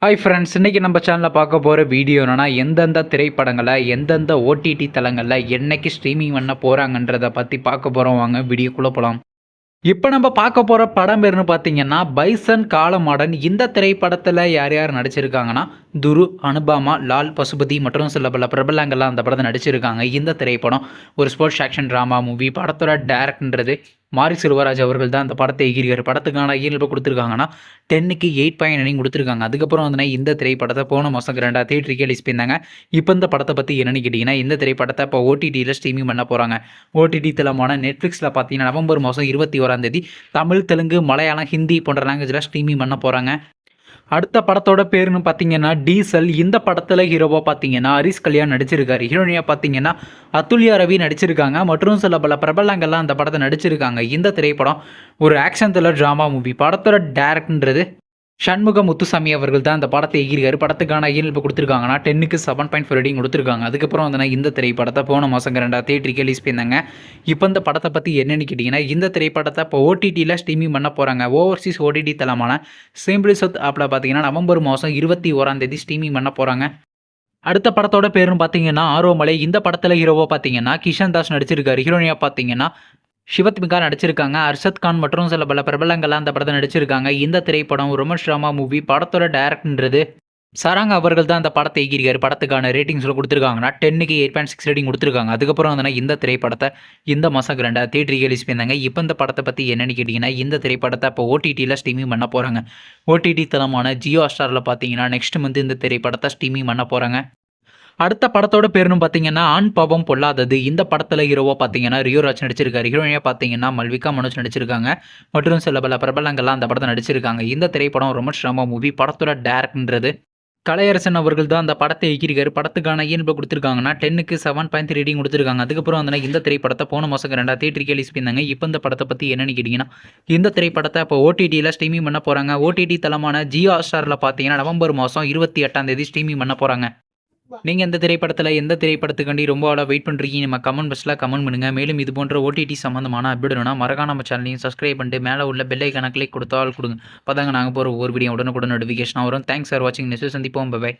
Hi friends, இன்றைக்கி நம்ம சேனலில் பார்க்க போகிற வீடியோ என்னென்னா, எந்தெந்த திரைப்படங்களை எந்தெந்த ஓடிடி தளங்களில் என்னைக்கு ஸ்ட்ரீமிங் பண்ண போகிறாங்கன்றதை பற்றி பார்க்க போகிறோம். வாங்க வீடியோக்குள்ளே போகலாம். இப்போ நம்ம பார்க்க போகிற படம் பேருன்னு பார்த்தீங்கன்னா பைசன் காலமாடன். இந்த திரைப்படத்தில் யார் யார் நடிச்சிருக்காங்கன்னா, துரு, அனுபாமா, லால், பசுபதி மற்றும் சில பல பிரபலங்கள்லாம் அந்த படத்தை நடிச்சிருக்காங்க. இந்த திரைப்படம் ஒரு ஸ்போர்ட்ஸ் ஆக்ஷன் ட்ராமா மூவி. படத்தோட டேரக்டர்ன்றது மாரி செல்வராஜ் அவர்கள் தான் அந்த படத்தை எகிரியார். படத்துக்கான இயல்பு கொடுத்துருக்காங்கன்னா 10க்கு 8.9 கொடுத்துருக்காங்க. அதுக்கப்புறம் வந்து இந்த திரைப்படத்தை போன மாதம் கிராண்டாக தேட்டருக்கு ரிலீஸ் பண்ணியிருந்தாங்க. இப்போ இந்த படத்தை பற்றி என்னென்னு கேட்டிங்கன்னா, இந்த திரைப்படத்தை இப்போ ஓடிடியில் ஸ்ட்ரீமிங் பண்ண போகிறாங்க. ஓடிடி தளமான நெட்ஃப்ளிக்ஸில் பார்த்தீங்கன்னா நவம்பர் மாதம் 21ஆம் தேதி தமிழ், தெலுங்கு, மலையாளம், ஹிந்தி போன்ற லாங்குவேஜில் ஸ்ட்ரீமிங் பண்ண போகிறாங்க. அடுத்த படத்தோட பேருன்னு பார்த்தீங்கன்னா டீசல். இந்த படத்தில் ஹீரோவாக பார்த்தீங்கன்னா ஹரிஷ் கல்யாண் நடிச்சிருக்காரு. ஹீரோனியாக பார்த்தீங்கன்னா அதுல்யா ரவி நடிச்சிருக்காங்க மற்றும் சில பல பிரபலங்கள்லாம் அந்த படத்தை நடிச்சிருக்காங்க. இந்த திரைப்படம் ஒரு ஆக்ஷன் த்ரில்லர் ட்ராமா மூவி. படத்தோட டேரக்டர்ன்றது சண்முக முத்துசாமி அவர்கள் தான் அந்த படத்தை எகிரியார். படத்துக்கான இயல்பு கொடுத்துருக்காங்கன்னா 10க்கு 7.4 ரேட்டிங் கொடுத்துருக்காங்க. அதுக்கப்புறம் வந்து இந்த திரைப்படத்தை போன மாதம் கிராண்டாக தேட்டருக்கு ரிலீஸ் பண்ணியிருந்தாங்க. இப்போ இந்த படத்தை பற்றி என்னென்னு கேட்டிங்கன்னா, இந்த திரைப்படத்தை இப்போ ஓடிடியில் ஸ்ட்ரீமிங் பண்ண போகிறாங்க. ஓவர்சீஸ் ஓடிடி தளமான சிம்பிளி சவுத் ஆப்பில் பார்த்தீங்கன்னா நவம்பர் மாதம் 21ஆம் தேதி ஸ்ட்ரீமிங் பண்ண போகிறாங்க. அடுத்த படத்தோட பேருன்னு பார்த்தீங்கன்னா ஆரோமலை. இந்த படத்தில் ஹீரோவாக பார்த்தீங்கன்னா கிஷன் தாஸ் நடிச்சிருக்காரு. ஹீரோனியாக பார்த்தீங்கன்னா சிவத்மிகா நடிச்சிருக்காங்க. அர்ஷத் கான் மற்றும் சில பல பிரபலங்கள்லாம் அந்த படத்தை நடிச்சிருக்காங்க. இந்த திரைப்படம் ரொமான்ஸ் ட்ராமா மூவி. படத்தோட டேரக்டர்ன்றது சராங் அவர்கள் தான் அந்த படத்தை எகிரியார். படத்துக்கான ரேட்டிங்ஸில் கொடுத்துருக்காங்கன்னா 10க்கு 8.6 ரேட்டிங் கொடுத்துருக்காங்க. அதுக்கப்புறம் வந்து இந்த திரைப்படத்தை இந்த மாதம் கிராண்டாக தேட்டருக்கு ரிலீஸ் பண்ணியிருந்தாங்க. இப்போ இந்த படத்தை பற்றி என்னென்னு கேட்டிங்கன்னா, இந்த திரைப்படத்தை இப்போ ஓடிடியில் ஸ்ட்ரீமிங் பண்ண போகிறாங்க. ஓடிடி தளமான ஜியோ ஹாட்ஸ்டாரில் பார்த்தீங்கன்னா நெக்ஸ்ட் மந்த் இந்த திரைப்படத்தை ஸ்ட்ரீமிங் பண்ண போகிறாங்க. அடுத்த படத்தோட பேருன்னு பார்த்தீங்கன்னா ஆண் பாவம் பொல்லாதது. இந்த படத்தில் ஹீரோவாக பார்த்தீங்கன்னா ரியோராஜ் நடிச்சிருக்காரு. ஹீரோயினாக பார்த்தீங்கன்னா மல்விகா மனோஜ் நடிச்சிருக்காங்க மற்றும் சில பல பிரபலங்கள்லாம் அந்த படத்தை நடிச்சிருக்காங்க. இந்த திரைப்படம் ரொமான்ஸ் ட்ராமா மூவி. படத்தோட டேரக்டர்ன்றது கலையரசன் அவர்கள் தான் அந்த படத்தை எகிரியார். படத்துக்கான இயல்பு கொடுத்துருக்காங்கன்னா 10க்கு 7.3 ரேட்டிங் கொடுத்துருக்காங்க. அதுக்கப்புறம் வந்து இந்த திரைப்படத்தை போன மாதம் கிராண்டாக தேட்டருக்கு ரிலீஸ் பண்ணியிருந்தாங்க. இப்போ இந்த படத்தை பற்றி என்னென்னு கேட்டிங்கன்னா, இந்த திரைப்படத்தை இப்போ ஓடிடியில் ஸ்ட்ரீமிங் பண்ண போகிறாங்க. ஓடிடி தளமான ஜியோ ஹாட்ஸ்டாரில் பார்த்தீங்கன்னா நவம்பர் மாதம் 28ஆம் தேதி ஸ்ட்ரீமிங் பண்ண போகிறாங்க. நீங்கள் எந்த திரைப்படத்துக்காண்டி ரொம்ப ஆளாக வெயிட் பண்ணுறீங்க? நம்ம கமெண்ட் பாக்ஸில் கமெண்ட் பண்ணுங்கள். மேலும் இது போன்ற ஓடிடி சம்மந்தமான அப்டேட் வேணும்னா மறக்காம நம்ம சேனலையும் சப்ஸ்கிரைப் பண்ணிட்டு மேலே உள்ள பெல் ஐக்கானை கிளிக் கொடுத்தால் கொடுங்க. அப்போ தாங்க நாங்கள் போகிற ஒவ்வொரு வீடியோ உடனுக்குடன் நோட்டிஃபிகேஷன் வரும். தேங்க்ஸ் ஃபார் வாட்சிங். நெக்ஸ்ட் சந்திப்போம். பை.